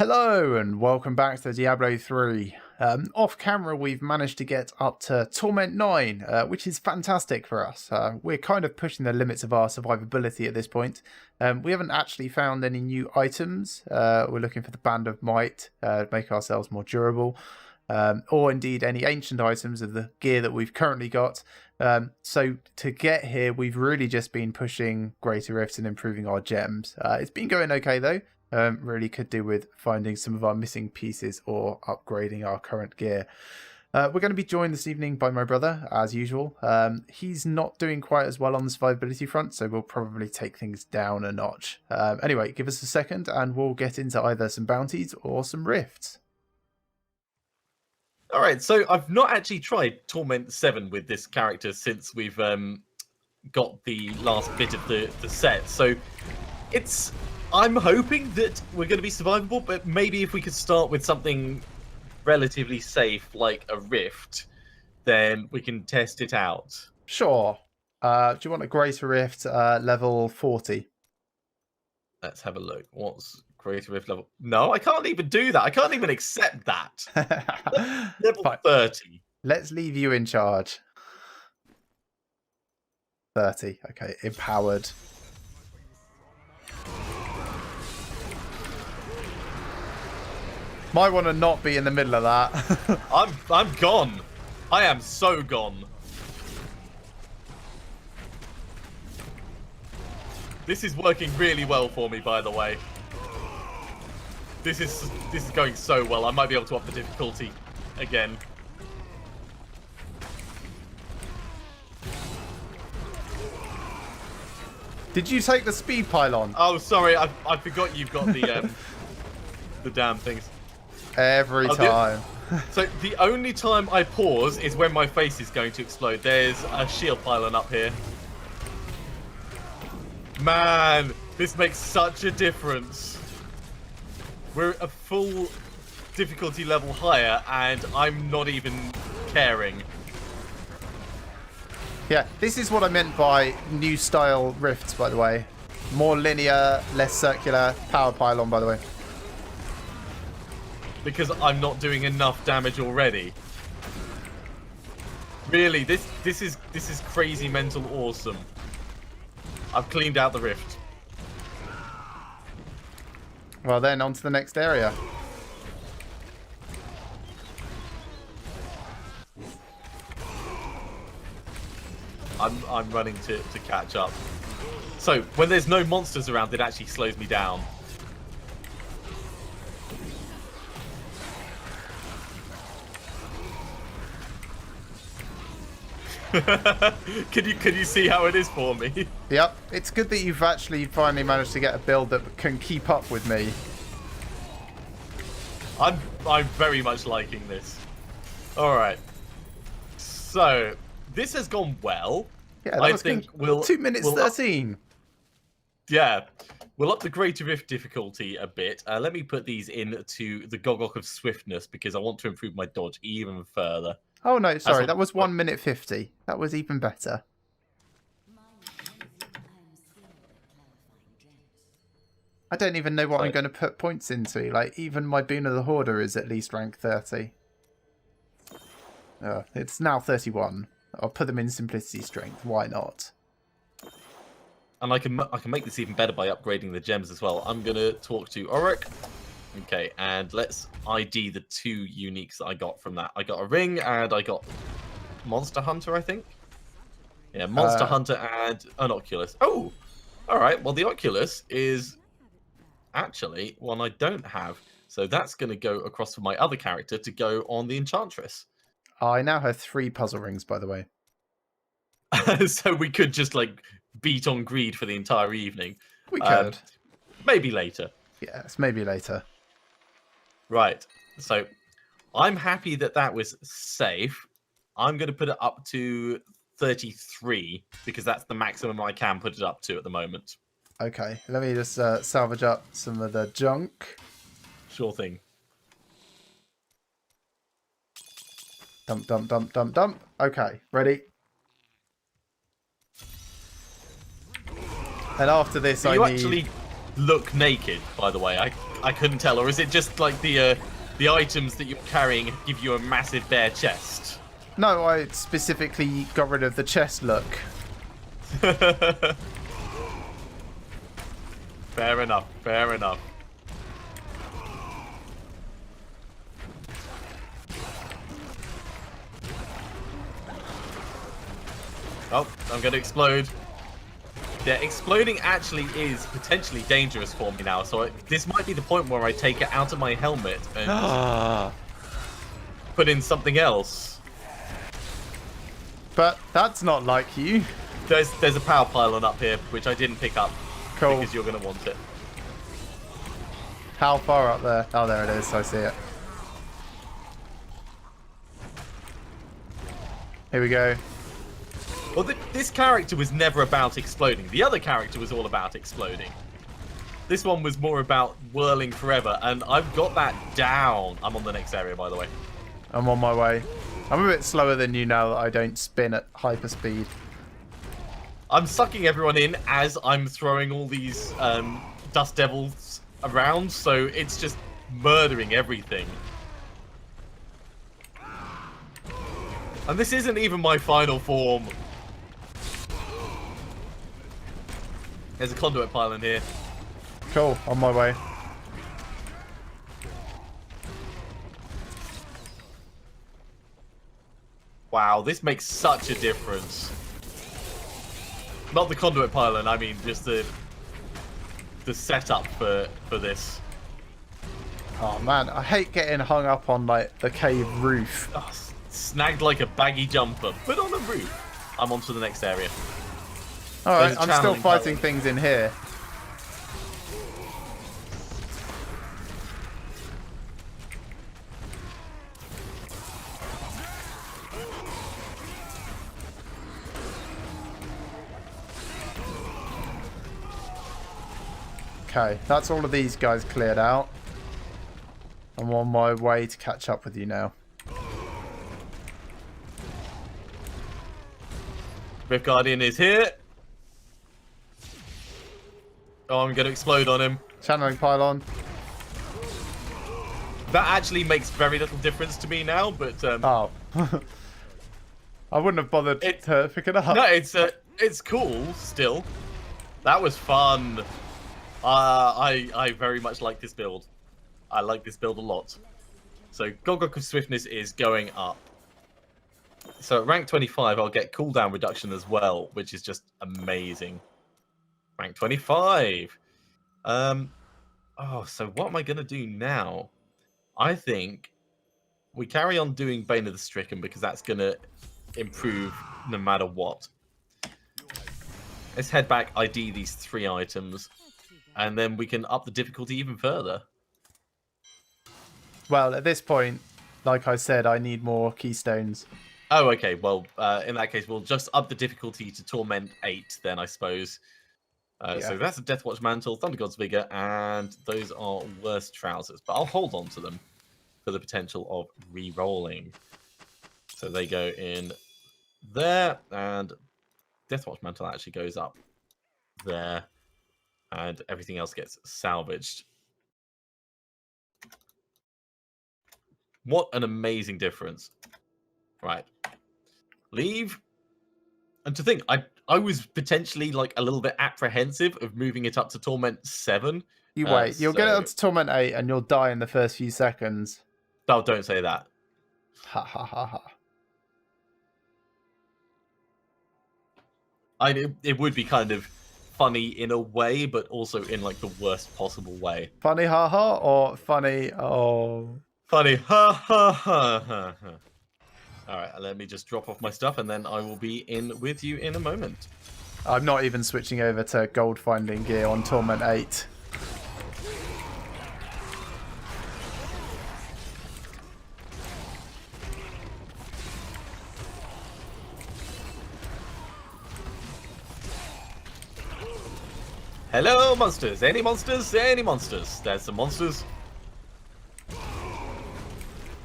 Hello and welcome back to Diablo 3. Off camera we've managed to get up to Torment 9, which is fantastic for us. We're kind of pushing the limits of our survivability at this point. We haven't actually found any new items. We're looking for the Band of Might to make ourselves more durable. Or indeed any ancient items of the gear that we've currently got. So to get here, we've really just been pushing Greater Rifts and improving our gems. It's been going okay though. Really could do with finding some of our missing pieces or upgrading our current gear. We're going to be joined this evening by my brother, as usual. He's not doing quite as well on the survivability front, so we'll probably take things down a notch. Anyway, give us a second and we'll get into either some bounties or some rifts. Alright, so I've not actually tried Torment 7 with this character since we've got the last bit of the set, so I'm hoping that we're going to be survivable, but maybe if we could start with something relatively safe, like a rift, then we can test it out. Sure. Do you want a Greater Rift level 40? Let's have a look. What's Greater Rift level? No, I can't even do that. I can't even accept that. Level 30. Let's leave you in charge. 30. Okay, empowered. Might want to not be in the middle of that. I'm gone. I am so gone. This is working really well for me, by the way. This is going so well. I might be able to up the difficulty again. Did you take the speed pylon? Oh, sorry. I forgot you've got the the damn things. Every time. So the only time I pause is when my face is going to explode. There's a shield pylon up here. Man, this makes such a difference. We're a full difficulty level higher, and I'm not even caring. Yeah, this is what I meant by new style rifts, by the way. More linear, less circular, power pylon, by the way. Because I'm not doing enough damage already. Really, this is crazy mental awesome. I've cleaned out the rift. Well then, on to the next area. I'm running to catch up. So when there's no monsters around, it actually slows me down. Can you see how it is for me? Yep, it's good that you've actually finally managed to get a build that can keep up with me. I'm very much liking this. All right, so this has gone well. Yeah, that I was think good. 2 minutes 13. Yeah, we'll up the Greater Rift difficulty a bit. Let me put these into the Gogok of Swiftness because I want to improve my dodge even further. Oh no, sorry, that was 1 minute 50. That was even better. I don't even know what I'm going to put points into. Like, even my Boon of the Hoarder is at least rank 30. It's now 31. I'll put them in Simplicity Strength. Why not? And I can make this even better by upgrading the gems as well. I'm going to talk to Oric. Okay, and let's ID the 2 uniques that I got from that. I got a ring and I got Monster Hunter, I think. Yeah, Monster Hunter and an Oculus. Oh, all right. Well, the Oculus is actually one I don't have. So that's going to go across for my other character to go on the Enchantress. I now have 3 puzzle rings, by the way. So we could just, like, beat on greed for the entire evening. We could. Maybe later. Yes, maybe later. Right, so I'm happy that that was safe. I'm going to put it up to 33 because that's the maximum I can put it up to at the moment. Okay, let me just salvage up some of the junk. Sure thing. Dump, dump, dump, dump, dump. Okay, ready? And after this, So I you need... actually look naked, by the way? I couldn't tell. Or is it just like the items that you're carrying give you a massive bare chest? No, I specifically got rid of the chest look. Fair enough, fair enough. Oh, I'm going to explode. Yeah, exploding actually is potentially dangerous for me now, so this might be the point where I take it out of my helmet and put in something else. But that's not like you. There's a power pylon up here, which I didn't pick up. Cool. Because you're going to want it. How far up there? Oh, there it is. I see it. Here we go. Well, this character was never about exploding. The other character was all about exploding. This one was more about whirling forever, and I've got that down. I'm on the next area, by the way. I'm on my way. I'm a bit slower than you now that I don't spin at hyper speed. I'm sucking everyone in as I'm throwing all these dust devils around, so it's just murdering everything. And this isn't even my final form. There's a conduit pylon here. Cool, on my way. Wow, this makes such a difference. Not the conduit pylon, I mean just the setup for this. Oh man, I hate getting hung up on like the cave roof. Oh, snagged like a baggy jumper, but on a roof. I'm on to the next area. Alright, I'm still channeling fighting pylon. things in here. Okay, that's all of these guys cleared out. I'm on my way to catch up with you now. Rift Guardian is here. Oh, I'm going to explode on him. Channeling pylon. That actually makes very little difference to me now, but Oh. I wouldn't have bothered to pick it up. no, it's cool still. That was fun. I very much like this build. I like this build a lot. So Gogok of Swiftness is going up. So at rank 25, I'll get cooldown reduction as well, which is just amazing. Rank 25. Oh, so what am I going to do now? I think we carry on doing Bane of the Stricken because that's going to improve no matter what. Let's head back, ID these 3 items, and then we can up the difficulty even further. Well, at this point, like I said, I need more keystones. Oh, okay. Well, in that case, we'll just up the difficulty to Torment 8 then, I suppose. Yeah. So that's a Deathwatch Mantle, Thunder God's Vigor, and those are worse trousers. But I'll hold on to them for the potential of re-rolling. So they go in there, and Deathwatch Mantle actually goes up there, and everything else gets salvaged. What an amazing difference. Right. Leave. And to think, I was potentially like a little bit apprehensive of moving it up to Torment 7. You wait. You'll get it up to Torment 8 and you'll die in the first few seconds. Oh, don't say that. Ha ha ha ha. It would be kind of funny in a way, but also in like the worst possible way. Funny ha ha or funny oh. Funny ha ha ha ha ha. Alright, let me just drop off my stuff and then I will be in with you in a moment. I'm not even switching over to gold finding gear on Torment 8. Hello, monsters. Any monsters? Any monsters? There's some monsters.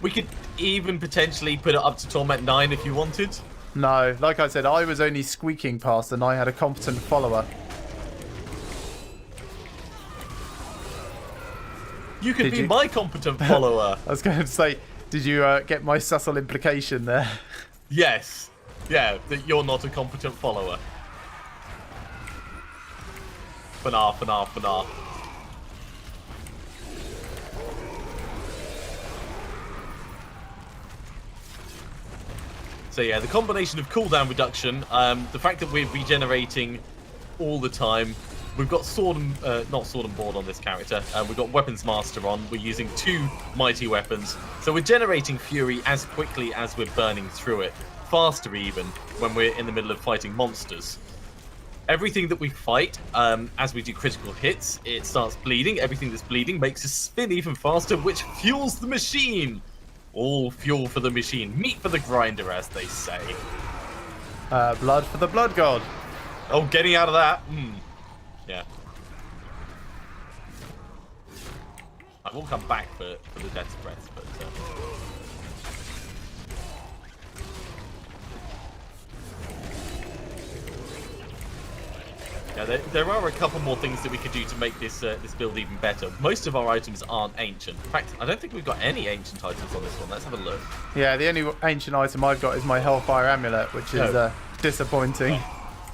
We could even potentially put it up to Torment 9 if you wanted. No, like I said, I was only squeaking past and I had a competent follower. You could Did be you? my competent follower. I was going to say, did you get my subtle implication there? Yes. Yeah, that you're not a competent follower. Fanar. So yeah, the combination of cooldown reduction, the fact that we're regenerating all the time. We've got not sword and board on this character. We've got weapons master on. We're using 2 mighty weapons, so we're generating fury as quickly as we're burning through it, faster even when we're in the middle of fighting monsters. Everything that we fight, as we do critical hits, it starts bleeding. Everything that's bleeding makes us spin even faster, which fuels the machine. All fuel for the machine, meat for the grinder, as they say. Blood for the blood god. Oh, getting out of that. Yeah. I will come back for the death breath, but yeah, there are a couple more things that we could do to make this this build even better. Most of our items aren't ancient. In fact, I don't think we've got any ancient items on this one. Let's have a look. Yeah, the only ancient item I've got is my Hellfire Amulet, which is disappointing.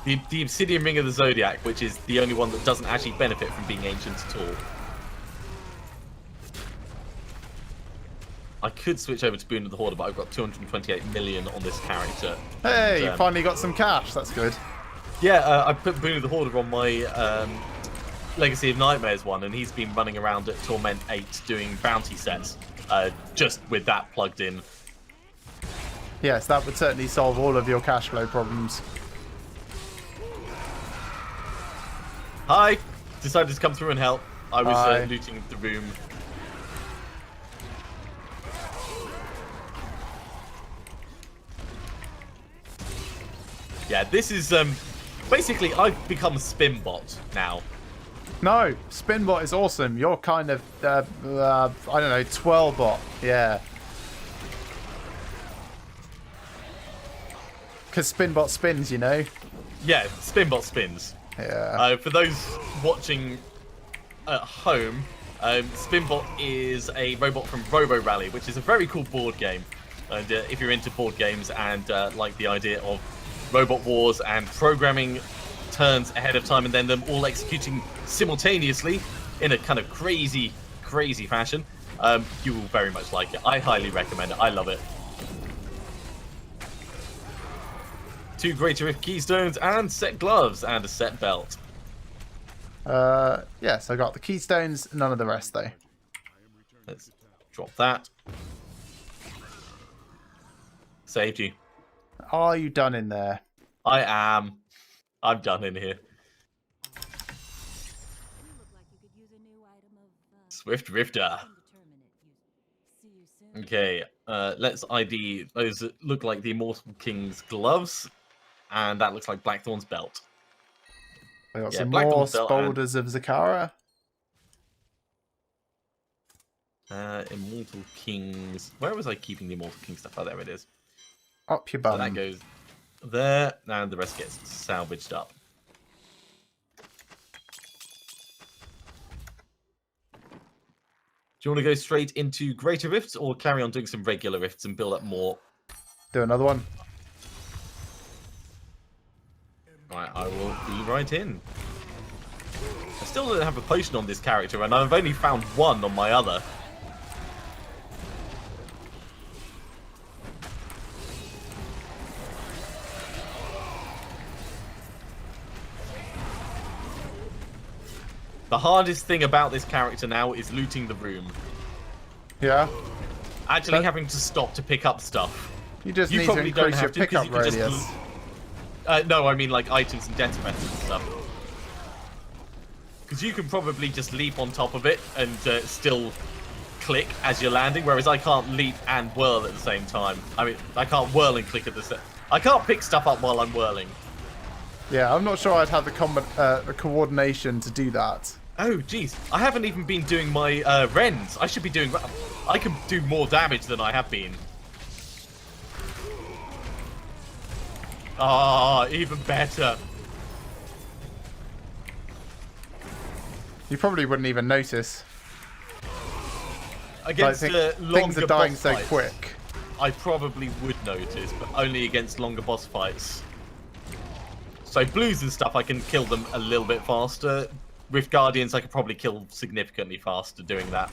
The Obsidian Ring of the Zodiac, which is the only one that doesn't actually benefit from being ancient at all. I could switch over to Boon of the Hoarder, but I've got 228 million on this character. Hey, And, you finally got some cash. That's good. yeah, I put Boon of the Hoarder on my Legacy of Nightmares one, and he's been running around at Torment 8 doing bounty sets, just with that plugged in. Yes, that would certainly solve all of your cash flow problems. Hi! Decided to come through and help. I was Hi. looting the room. Yeah, this is basically I've become a spin bot now. No, Spinbot is awesome. You're kind of, I don't know, Twirlbot. Yeah. Because Spinbot spins, you know? Yeah, Spinbot spins. Yeah. For those watching at home, Spinbot is a robot from Robo Rally, which is a very cool board game. And if you're into board games and like the idea of robot wars and programming turns ahead of time and then them all executing simultaneously in a kind of crazy fashion, you will very much like it. I highly recommend it. I love it. 2 Greater Rift Keystones and set gloves and a set belt. Yes, I got the keystones, none of the rest though. Let's drop that. Saved you. Are you done in there? I am. I'm done in here. Swift Rifter. Okay, let's ID those that look like the Immortal King's gloves. And that looks like Blackthorn's belt. I got Yeah, some more Blackthorn's belt and- Spolders of Zakara. Immortal King's... Where was I keeping the Immortal King stuff? Oh, there it is. Up your So bum. that goes there, and the rest gets salvaged up. Do you want to go straight into Greater Rifts, or carry on doing some regular Rifts and build up more? Do another one. Right, I will be right in. I still don't have a potion on this character, and I've only found one on my other. The hardest thing about this character now is looting the room. Yeah. Actually But- having to stop to pick up stuff. You just You need to probably don't increase your have to, 'cause pickup you can just radius. No, I mean like items and death methods and stuff. Because you can probably just leap on top of it and still click as you're landing, whereas I can't leap and whirl at the same time. I mean, I can't whirl and click at the same... I can't pick stuff up while I'm whirling. Yeah, I'm not sure I'd have the coordination to do that. Oh, jeez. I haven't even been doing my Rens. I should be doing... I can do more damage than I have been. Ah, even better. You probably wouldn't even notice. Against think longer things are dying boss so fights, quick. I probably would notice, but only against longer boss fights. So blues and stuff, I can kill them a little bit faster. Rift Guardians, I could probably kill significantly faster doing that.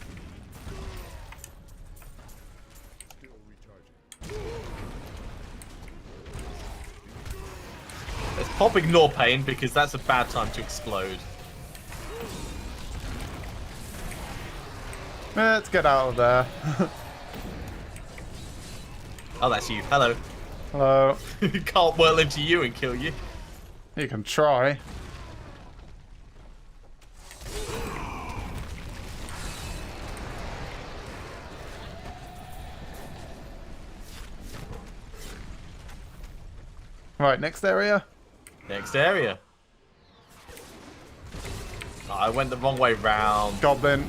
Let's pop Ignore Pain, because that's a bad time to explode. Let's get out of there. Oh, that's you. Hello. Hello. Can't whirl into you and kill you. You can try. Right, next area. Next area. Oh, I went the wrong way round. Goblin.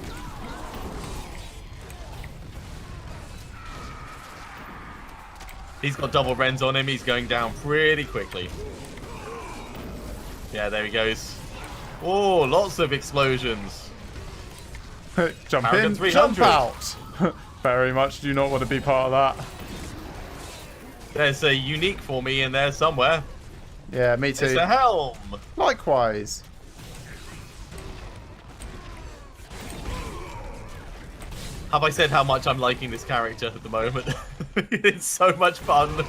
He's got double rends on him. He's going down pretty quickly. Yeah, there he goes. Oh, lots of explosions. Jump Paragon in, 300. jump out. Very much do not want to be part of that. There's a unique for me in there somewhere. Yeah, me too. It's a helm. Likewise. Have I said how much I'm liking this character at the moment? It's so much fun. Have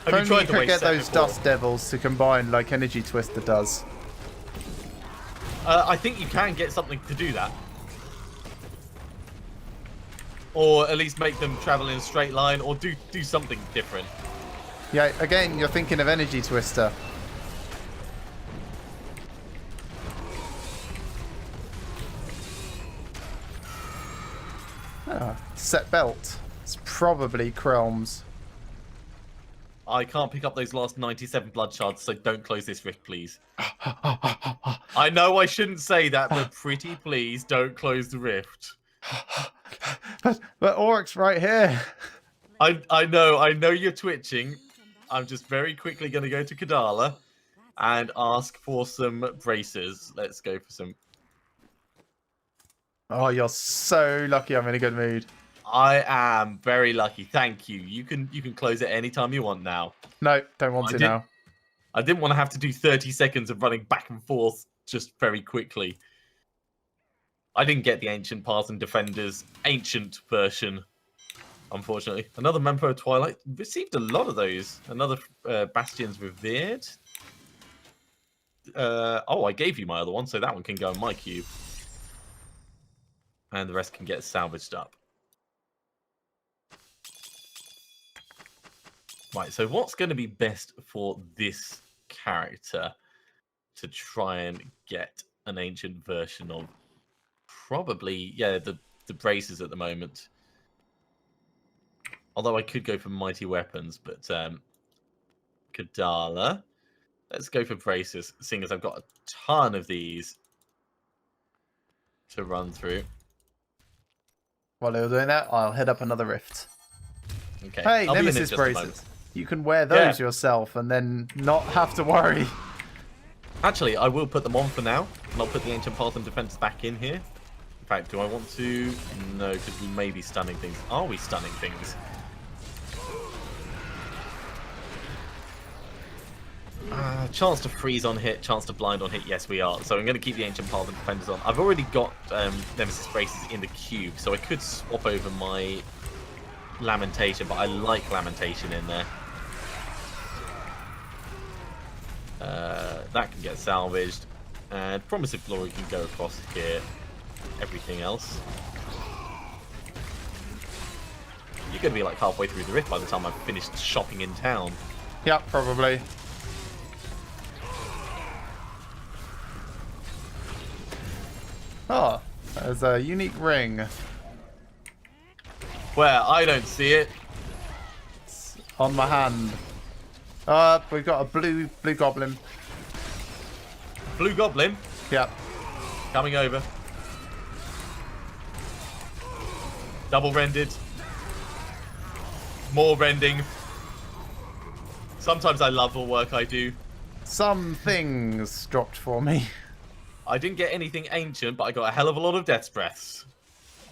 If you only tried you the could way get Set those before? dust devils to combine like Energy Twister does. I think you can get something to do that. Or at least make them travel in a straight line, or do something different. Yeah, again, you're thinking of Energy Twister. Ah, set belt. It's probably Chrom's. I can't pick up those last 97 blood shards, so don't close this rift, please. I know I shouldn't say that, but pretty please don't close the rift. But Oryx's right here. I know you're twitching. I'm just very quickly going to go to Kadala and ask for some braces. Let's go for some. Oh, you're so lucky I'm in a good mood. I am very lucky. Thank you. You can close it anytime you want now. No, don't want to now. I didn't want to have to do 30 seconds of running back and forth just very quickly. I didn't get the Ancient Path and Defenders Ancient version, unfortunately. Another member of Twilight. Received a lot of those. Another Bastion's Revered. Oh, I gave you my other one, so that one can go in my cube. And the rest can get salvaged up. Right, so what's going to be best for this character to try and get an ancient version of? Probably, yeah, the braces at the moment. Although I could go for mighty weapons, but Kadala. Let's go for braces, seeing as I've got a ton of these to run through. While you're doing that, I'll head up another rift. Okay. Hey, I'll be in it Nemesis just a moment. braces. You can wear those yourself and then not have to worry. Actually, I will put them on for now, and I'll put the Ancient Path and Defense back in here. In fact, do I want to? No, because we may be stunning things. Are we stunning things? Chance to freeze on hit, chance to blind on hit. Yes, we are. So I'm going to keep the Ancient Path and Defenders on. I've already got Nemesis braces in the cube, so I could swap over my Lamentation, but I like Lamentation in there. That can get salvaged, and Promise of Glory can go across here. Everything else, you're going to be like halfway through the rift by the time I've finished shopping in town. Yeah, probably. Oh, there's a unique ring. Where? I don't see it. It's on my hand. We've got a blue goblin. Blue Goblin Yep. coming over. Double rended. More rending. Sometimes I love the work I do. Some things dropped for me. I didn't get anything ancient, but I got a hell of a lot of Death's Breaths.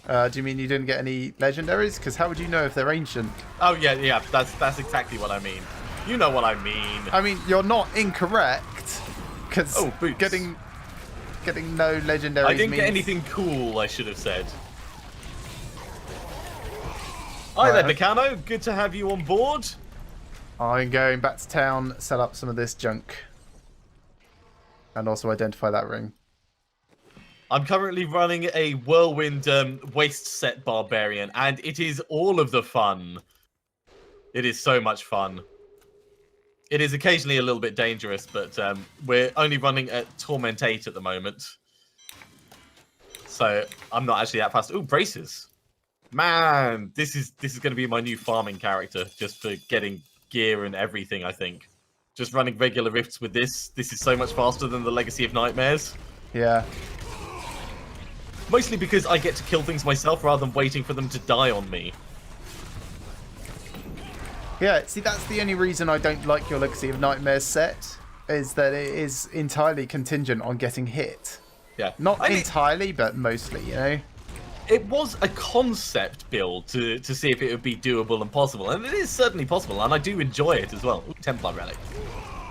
Do you mean you didn't get any legendaries? Because how would you know if they're ancient? Oh yeah, that's exactly what I mean. You know what I mean. I mean, you're not incorrect. Because boots. getting no legendaries I didn't means... get anything cool, I should have said. Hi there, Bacano. Good to have you on board. I'm going back to town, set up some of this junk. And also identify that ring. I'm currently running a whirlwind waste set barbarian, and it is all of the fun. It is so much fun. It is occasionally a little bit dangerous, but we're only running at Torment 8 at the moment. So I'm not actually that fast. Ooh, braces. Man, this is going to be my new farming character, just for getting gear and everything, I think. Just running regular rifts with this. This is so much faster than the Legacy of Nightmares. Yeah. Mostly because I get to kill things myself rather than waiting for them to die on me. Yeah, see, that's the only reason I don't like your Legacy of Nightmares set, is that it is entirely contingent on getting hit. Yeah. Not entirely, but mostly, you know? It was a concept build to see if it would be doable and possible, and it is certainly possible, and I do enjoy it as well. Ooh, Templar Relic.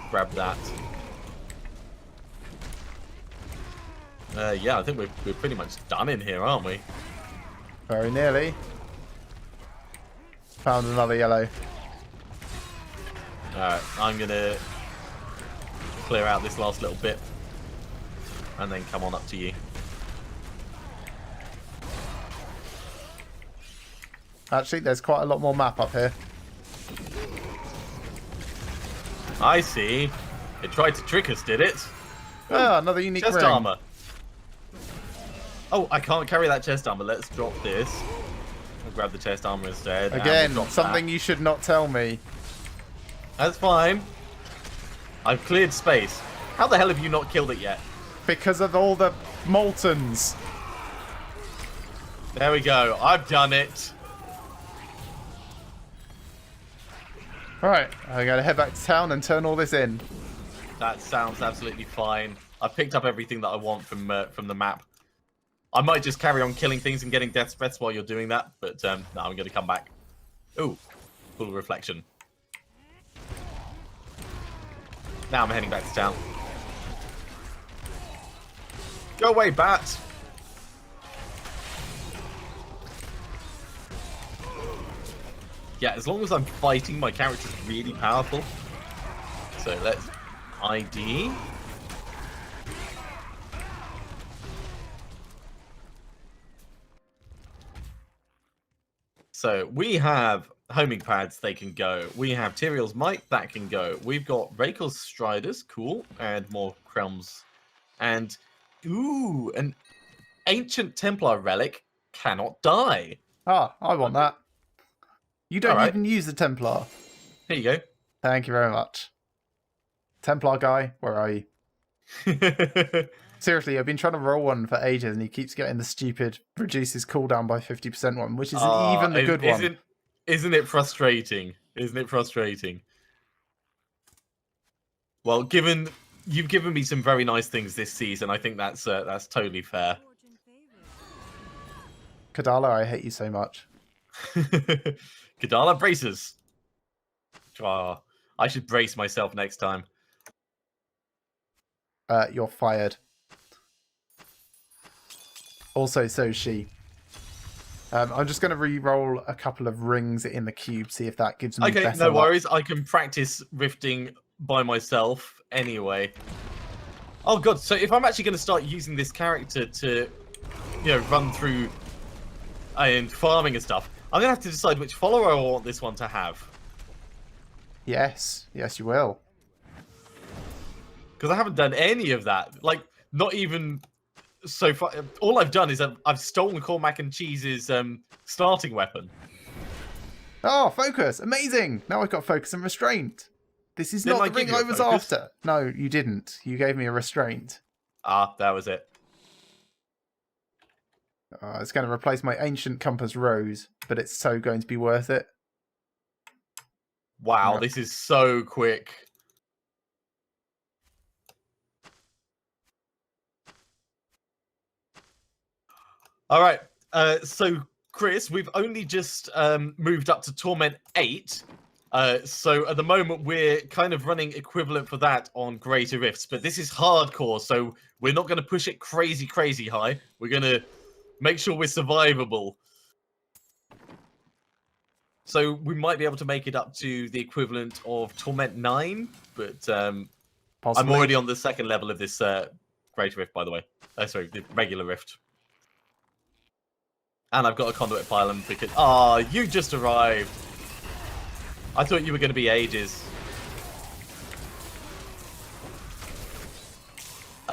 Grab that. Yeah, I think we're pretty much done in here, aren't we? Very nearly. Found another yellow. Alright, I'm gonna clear out this last little bit and then come on up to you. Actually, there's quite a lot more map up here. I see. It tried to trick us, did it? Ah, another unique Chest ring. armor. Oh, I can't carry that chest armor. Let's drop this. I'll grab the chest armor instead. Again, we'll something you should not tell me. That's fine. I've cleared space. How the hell have you not killed it yet? Because of all the Moltons. There we go. I've done it. Right, I'm going to head back to town and turn all this in. That sounds absolutely fine. I've picked up everything that I want from the map. I might just carry on killing things and getting death threats while you're doing that, but no, I'm going to come back. Ooh, full reflection. Now I'm heading back to town. Go away, bat! Yeah, as long as I'm fighting, my character's really powerful. So let's ID. So we have homing pads, they can go. We have Tyrael's Might, that can go. We've got Rakel's Striders, cool, and more Krelms. And, ooh, an Ancient Templar Relic cannot die. Ah, I want that. You don't Alright. even use the Templar. Here you go. Thank you very much. Templar guy, where are you? Seriously, I've been trying to roll one for ages and he keeps getting the stupid reduces cooldown by 50% one, which isn't even the good one. Isn't it frustrating? Isn't it frustrating? Well, you've given me some very nice things this season, I think that's totally fair. Kadala, I hate you so much. Kadala braces. Oh, I should brace myself next time. You're fired. Also, so is she. I'm just going to re-roll a couple of rings in the cube, see if that gives me better no luck. worries. I can practice rifting by myself anyway. Oh god, so if I'm actually going to start using this character to, run through and farming and stuff, I'm going to have to decide which follower I want this one to have. Yes, yes you will. Because I haven't done any of that. Like, not even so far. All I've done is I've stolen Cormac and Cheese's starting weapon. Oh, focus! Amazing! Now I've got focus and restraint. This is Didn't not I the give ring you I a was focus? after. No, you didn't. You gave me a restraint. Ah, that was it. It's going to replace my ancient compass rose, but it's so going to be worth it. Wow, Yeah. this is so quick. All right, So Chris, we've only just moved up to Torment 8. So at the moment we're kind of running equivalent for that on Greater Rifts, but this is hardcore, so we're not going to push it crazy high. We're going to make sure we're survivable. So we might be able to make it up to the equivalent of Torment 9, but I'm already on the second level of this Greater Rift, by the way. Sorry, the regular Rift. And I've got a conduit pylon because... Ah, you just arrived. I thought you were going to be ages.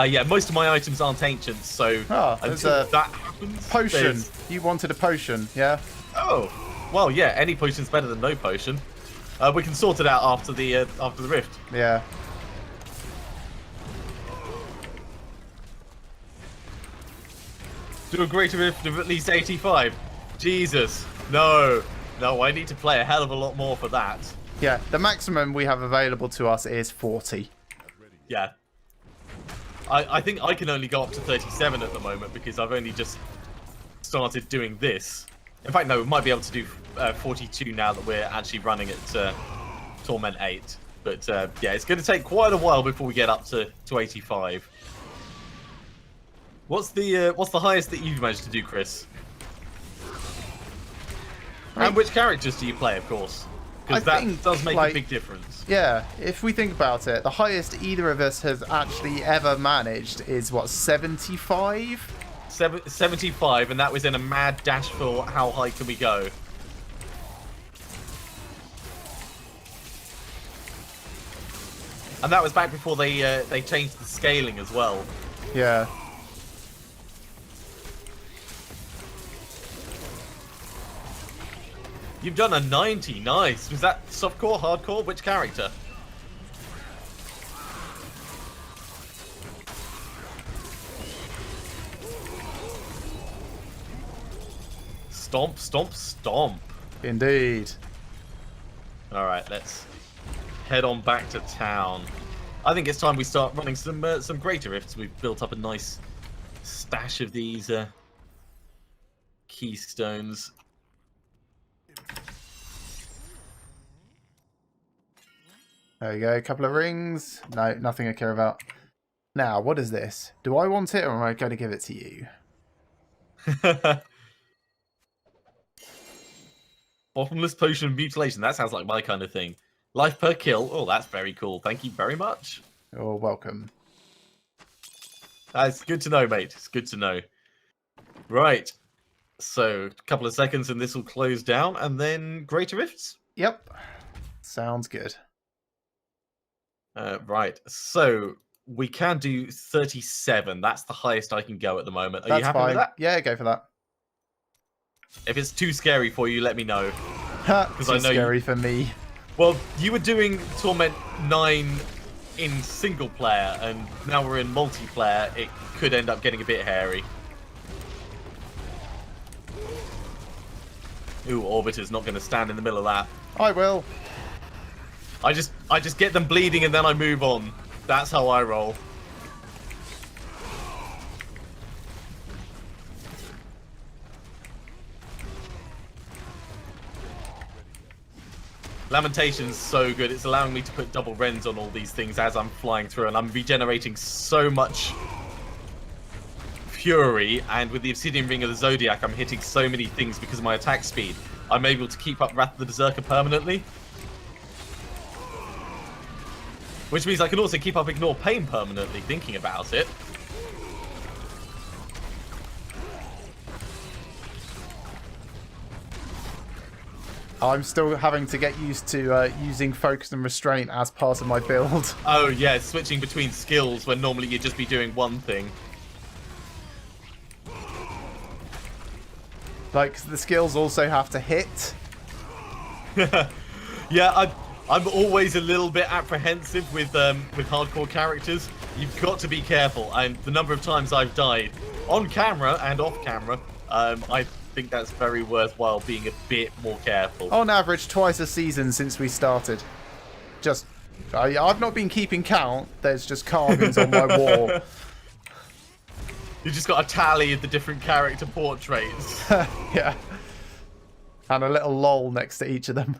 Yeah, most of my items aren't ancient, so until that happens... Potion. You wanted a potion, yeah? Oh, well, yeah, any potion's better than no potion. We can sort it out after the rift. Yeah. Do a greater rift of at least 85. Jesus. No. No, I need to play a hell of a lot more for that. Yeah, the maximum we have available to us is 40. Yeah. I think I can only go up to 37 at the moment because I've only just started doing this. In fact, no, we might be able to do 42 now that we're actually running at Torment 8. But yeah, it's going to take quite a while before we get up to 85. What's the highest that you've managed to do, Chris? And which characters do you play, of course? Because that does make a big difference. Yeah, if we think about it, the highest either of us has actually ever managed is, what, 75? 75, and that was in a mad dash for how high can we go. And that was back before they changed the scaling as well. Yeah. You've done a 90, nice. Was that softcore, hardcore? Which character? Stomp, stomp, stomp. Indeed. Alright, let's head on back to town. I think it's time we start running some greater rifts. We've built up a nice stash of these keystones. There you go, a couple of rings. No, nothing I care about. Now, what is this? Do I want it, or am I going to give it to you? Bottomless potion of mutilation. That sounds like my kind of thing. Life per kill. Oh, that's very cool. Thank you very much. You're welcome. It's good to know, mate. It's good to know. Right. So, a couple of seconds and this will close down, and then Greater Rifts? Yep. Sounds good. Right. So, we can do 37. That's the highest I can go at the moment. Are you happy with that? Yeah, go for that. If it's too scary for you, let me know. Because I know scary for me. Well, you were doing Torment 9 in single player, and now we're in multiplayer. It could end up getting a bit hairy. Ooh, Orbiter's not going to stand in the middle of that. I will. I just get them bleeding and then I move on. That's how I roll. Lamentation's so good. It's allowing me to put double rends on all these things as I'm flying through, and I'm regenerating so much fury, and with the Obsidian Ring of the Zodiac, I'm hitting so many things because of my attack speed. I'm able to keep up Wrath of the Berserker permanently. Which means I can also keep up Ignore Pain permanently, thinking about it. I'm still having to get used to using Focus and Restraint as part of my build. Oh yeah, switching between skills when normally you'd just be doing one thing. Like, the skills also have to hit. Yeah, I'm always a little bit apprehensive with hardcore characters. You've got to be careful, and the number of times I've died on camera and off camera, I think that's very worthwhile being a bit more careful. On average, twice a season since we started. Just, I've not been keeping count. There's just carvings on my wall. You just got a tally of the different character portraits. Yeah. And a little lol next to each of them.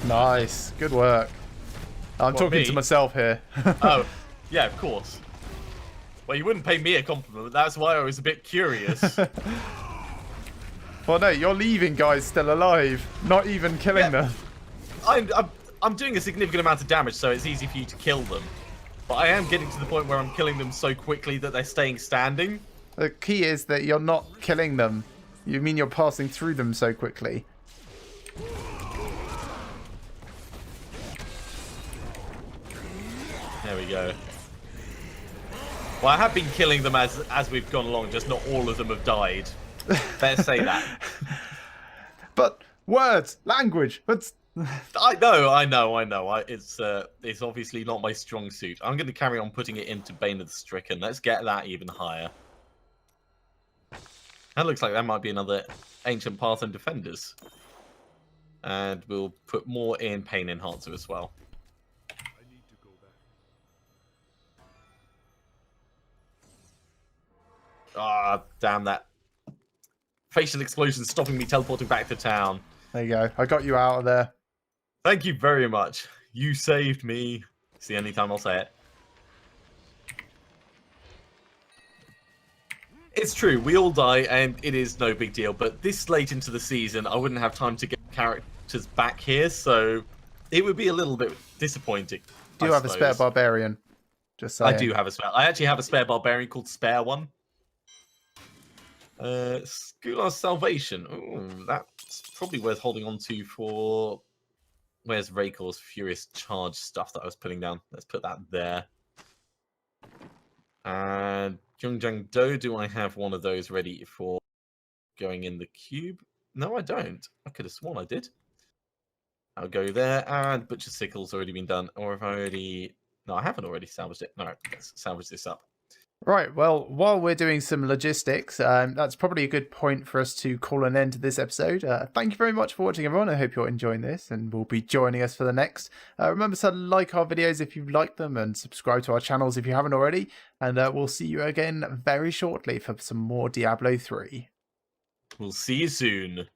Nice. Good work. I'm What, talking me? to myself here. Oh, yeah, of course. Well, you wouldn't pay me a compliment. That's why I was a bit curious. Well, no, you're leaving guys still alive. Not even killing them. I'm doing a significant amount of damage, so it's easy for you to kill them. But I am getting to the point where I'm killing them so quickly that they're staying standing. The key is that you're not killing them. You mean you're passing through them so quickly. There we go. Well, I have been killing them as we've gone along, just not all of them have died. Better say that. But words, language, but I know. It's obviously not my strong suit. I'm going to carry on putting it into Bane of the Stricken. Let's get that even higher. That looks like that might be another Ancient Path and Defenders. And we'll put more in Pain Enhancer as well. Ah, damn that. Facial explosion stopping me teleporting back to town. there you go. I got you out of there. Thank you very much. You saved me. It's the only time I'll say it. It's true, we all die, and it is no big deal, but this late into the season, I wouldn't have time to get characters back here, so it would be a little bit disappointing. Do you have a spare Barbarian? Just saying. I do have a spare. I actually have a spare Barbarian called Spare One. Skular's Salvation. Ooh, that's probably worth holding on to for... Where's Raykor's Furious Charge stuff that I was putting down? Let's put that there. And Jungjang Do, do I have one of those ready for going in the cube? No, I don't. I could have sworn I did. I'll go there, and Butcher Sickle's already been done. Or have I already... No, I haven't already salvaged it. No, let's salvage this up. Right, well, while we're doing some logistics, that's probably a good point for us to call an end to this episode. Thank you very much for watching, everyone. I hope you're enjoying this and will be joining us for the next. Remember to like our videos if you like them and subscribe to our channels if you haven't already. And we'll see you again very shortly for some more Diablo 3. We'll see you soon.